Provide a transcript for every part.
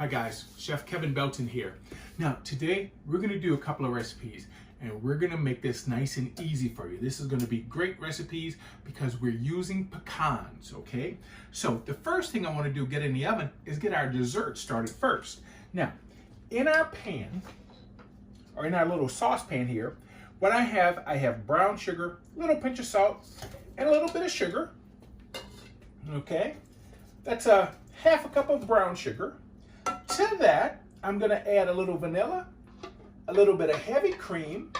Hi guys, Chef Kevin Belton here. Now today we're going to do a couple of recipes and we're going to make this nice and easy for you. This is going to be great recipes because we're using pecans, okay? So the first thing I want to do, get in the oven, is get our dessert started first. Now, in our pan, or in our little saucepan here, what I have brown sugar, a little pinch of salt, and a little bit of sugar, okay? That's a half a cup of brown sugar. To that, I'm going to add a little vanilla, a little bit of heavy cream,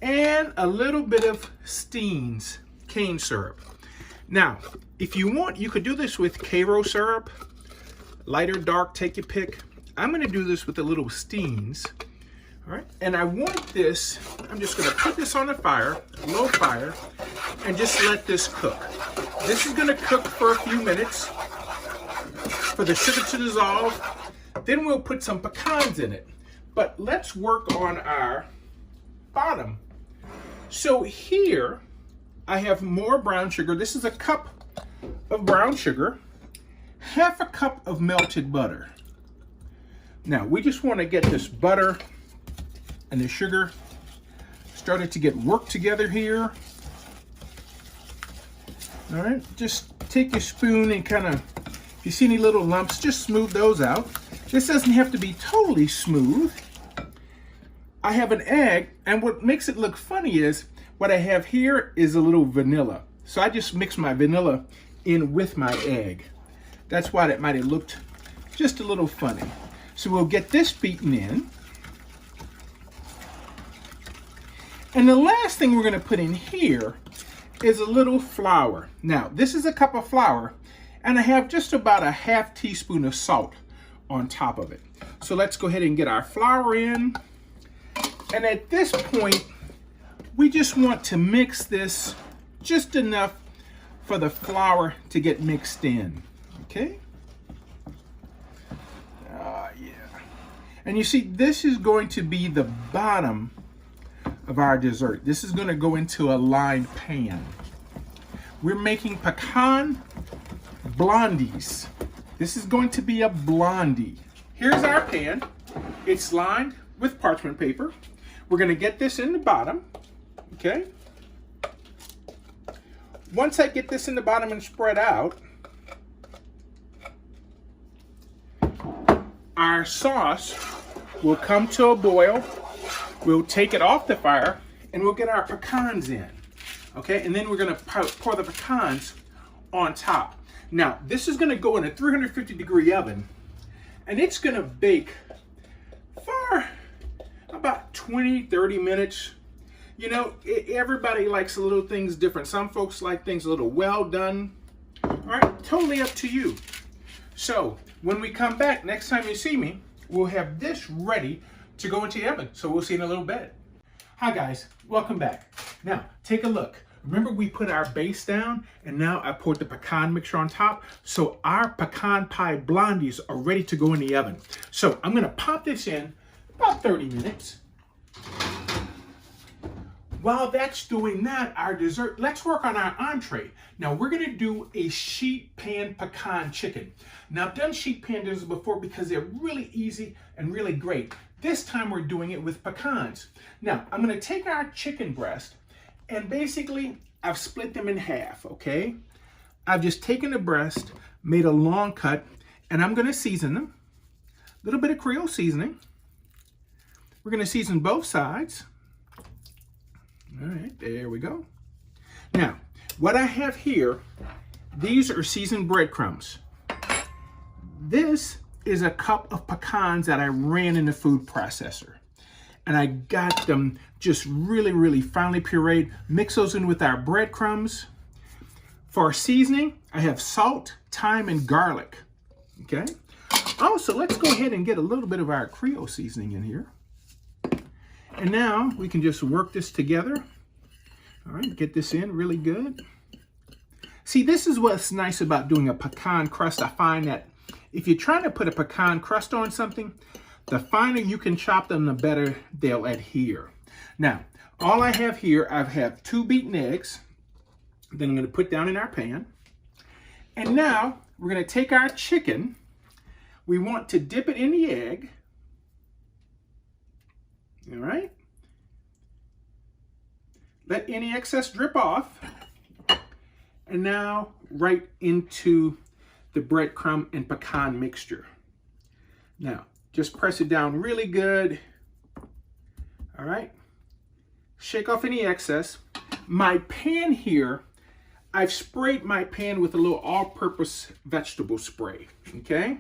and a little bit of Steen's cane syrup. Now, if you want, you could do this with Karo syrup, light or dark, take your pick. I'm going to do this with a little Steen's. All right, and I want this, I'm just going to put this on the fire, low fire, and just let this cook. This is going to cook for a few minutes for the sugar to dissolve. Then we'll put some pecans in it. But let's work on our bottom. So here I have more brown sugar. This is a cup of brown sugar, half a cup of melted butter. Now we just want to get this butter and the sugar started to get worked together here. All right, just take your spoon and kind of, if you see any little lumps, just smooth those out. This doesn't have to be totally smooth. I have an egg, and what makes it look funny is, what I have here is a little vanilla. So I just mix my vanilla in with my egg. That's why that might have looked just a little funny. So we'll get this beaten in. And the last thing we're going to put in here is a little flour. Now, this is a cup of flour, and I have just about a half teaspoon of salt on top of it. So let's go ahead and get our flour in. And at this point, we just want to mix this just enough for the flour to get mixed in, okay? Yeah. And you see, this is going to be the bottom of our dessert. This is going to go into a lined pan. We're making pecan blondies. This is going to be a blondie. Here's our pan. It's lined with parchment paper. We're going to get this in the bottom, okay? Once I get this in the bottom and spread out, our sauce will come to a boil. We'll take it off the fire and we'll get our pecans in, okay? And then we're gonna pour the pecans on top. Now, this is gonna go in a 350-degree oven and it's gonna bake for about 20-30 minutes. You know, everybody likes a little things different. Some folks like things a little well done. All right, totally up to you. So when we come back, next time you see me, we'll have this ready to go into the oven. So we'll see in a little bit. Hi guys, welcome back. Now, take a look. Remember we put our base down and now I poured the pecan mixture on top. So our pecan pie blondies are ready to go in the oven. So I'm gonna pop this in about 30 minutes. While that's doing that, our dessert, let's work on our entree. Now we're gonna do a sheet pan pecan chicken. Now I've done sheet pan dinners before because they're really easy and really great. This time we're doing it with pecans. Now I'm gonna take our chicken breast and basically I've split them in half, okay? I've just taken the breast, made a long cut, and I'm gonna season them. A little bit of Creole seasoning. We're gonna season both sides. All right, there we go. Now, what I have here, these are seasoned breadcrumbs. This is a cup of pecans that I ran in the food processor. And I got them just really, really finely pureed. Mix those in with our breadcrumbs. For seasoning, I have salt, thyme, and garlic, okay? Also, let's go ahead and get a little bit of our Creole seasoning in here. And now we can just work this together. All right, get this in really good. See, this is what's nice about doing a pecan crust. I find that if you're trying to put a pecan crust on something, the finer you can chop them, the better they'll adhere. Now, all I have here, I have 2 beaten eggs that I'm going to put down in our pan. And now we're going to take our chicken. We want to dip it in the egg. All right. Let any excess drip off. And now right into the breadcrumb and pecan mixture. Now, just press it down really good. All right. Shake off any excess. My pan here, I've sprayed my pan with a little all-purpose vegetable spray, okay?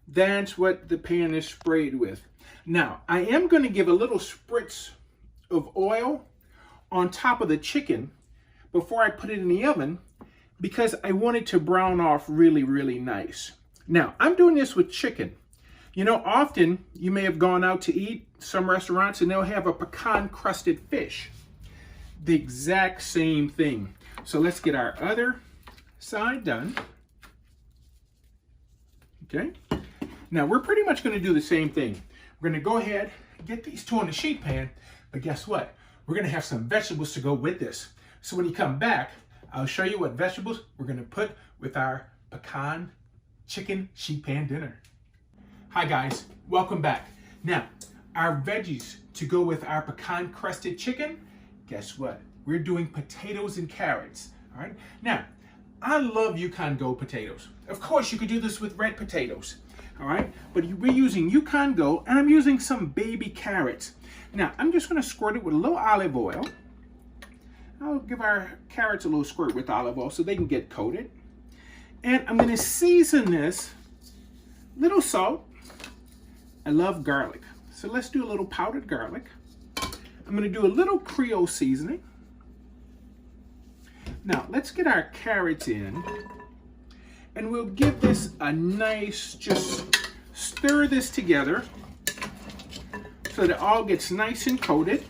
That's what the pan is sprayed with. Now, I am going to give a little spritz of oil on top of the chicken before I put it in the oven because I want it to brown off really, really nice. Now, I'm doing this with chicken. You know, often you may have gone out to eat some restaurants and they'll have a pecan crusted fish. The exact same thing. So let's get our other side done. Okay. Now we're pretty much going to do the same thing. We're going to go ahead and get these two in the sheet pan. But guess what? We're going to have some vegetables to go with this. So when you come back, I'll show you what vegetables we're going to put with our pecan chicken sheet pan dinner. Hi guys, welcome back. Now, our veggies to go with our pecan crusted chicken, guess what? We're doing potatoes and carrots, all right? Now, I love Yukon Gold potatoes. Of course, you could do this with red potatoes, all right? But we're using Yukon Gold, and I'm using some baby carrots. Now, I'm just gonna squirt it with a little olive oil. I'll give our carrots a little squirt with olive oil so they can get coated. And I'm gonna season this, little salt. I love garlic, so let's do a little powdered garlic. I'm gonna do a little Creole seasoning. Now, let's get our carrots in, and we'll give this a nice, just stir this together so that it all gets nice and coated.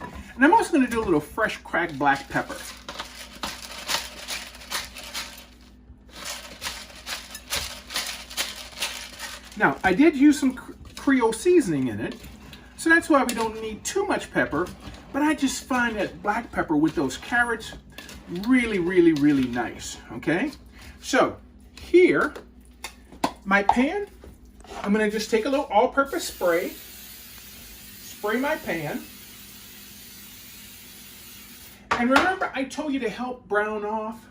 And I'm also going to do a little fresh cracked black pepper. Now, I did use some Creole seasoning in it, so that's why we don't need too much pepper, but I just find that black pepper with those carrots really, really, really nice, okay? So, here, my pan, I'm gonna just take a little all-purpose spray, spray my pan, and remember I told you to help brown off?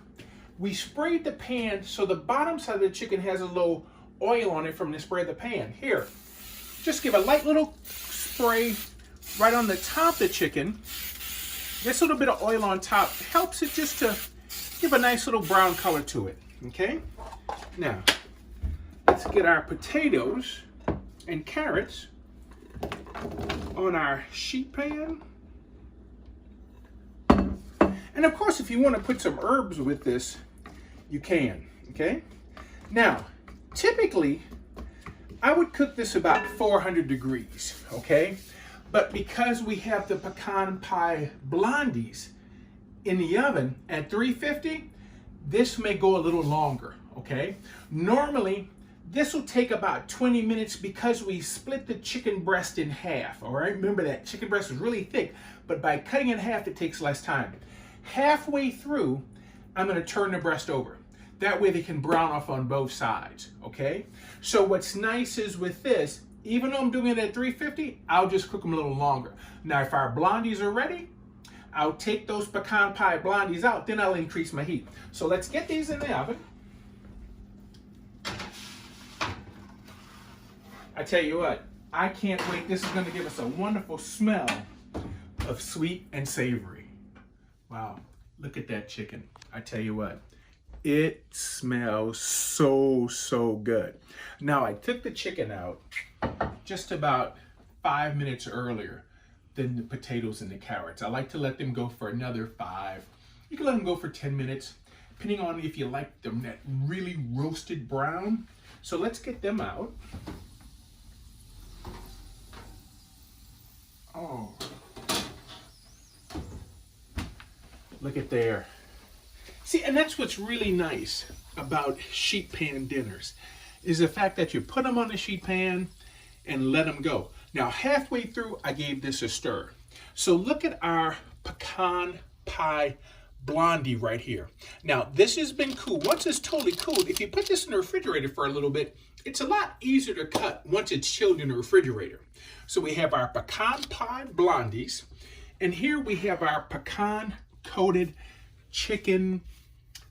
We sprayed the pan so the bottom side of the chicken has a little oil on it from the spray of the pan. Here, just give a light little spray right on the top of the chicken. This little bit of oil on top helps it just to give a nice little brown color to it, okay? Now, let's get our potatoes and carrots on our sheet pan. And of course, if you want to put some herbs with this, you can, okay? Now, typically, I would cook this about 400 degrees, okay? But because we have the pecan pie blondies in the oven at 350, this may go a little longer, okay? Normally, this will take about 20 minutes because we split the chicken breast in half, all right? Remember that chicken breast is really thick, but by cutting it in half, it takes less time. Halfway through, I'm gonna turn the breast over. That way they can brown off on both sides, okay? So what's nice is with this, even though I'm doing it at 350, I'll just cook them a little longer. Now, if our blondies are ready, I'll take those pecan pie blondies out, then I'll increase my heat. So let's get these in the oven. I tell you what, I can't wait. This is gonna give us a wonderful smell of sweet and savory. Wow, look at that chicken. I tell you what, it smells so, so good. Now, I took the chicken out just about 5 minutes earlier than the potatoes and the carrots. I like to let them go for another 5. You can let them go for 10 minutes, depending on if you like them that really roasted brown. So let's get them out. Oh. Look at there. See, and that's what's really nice about sheet pan dinners, is the fact that you put them on the sheet pan and let them go. Now, halfway through, I gave this a stir. So look at our pecan pie Blondie right here. Now, this has been cooled. Once it's totally cooled, if you put this in the refrigerator for a little bit, it's a lot easier to cut once it's chilled in the refrigerator. So we have our pecan pie Blondies, and here we have our pecan coated chicken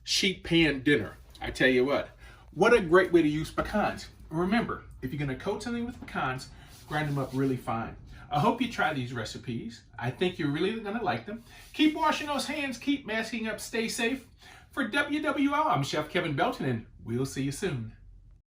sheet pan dinner. I tell you what a great way to use pecans. Remember, if you're gonna coat something with pecans, grind them up really fine. I hope you try these recipes. I think you're really gonna like them. Keep washing those hands, keep masking up, stay safe. For WWL, I'm Chef Kevin Belton, and we'll see you soon.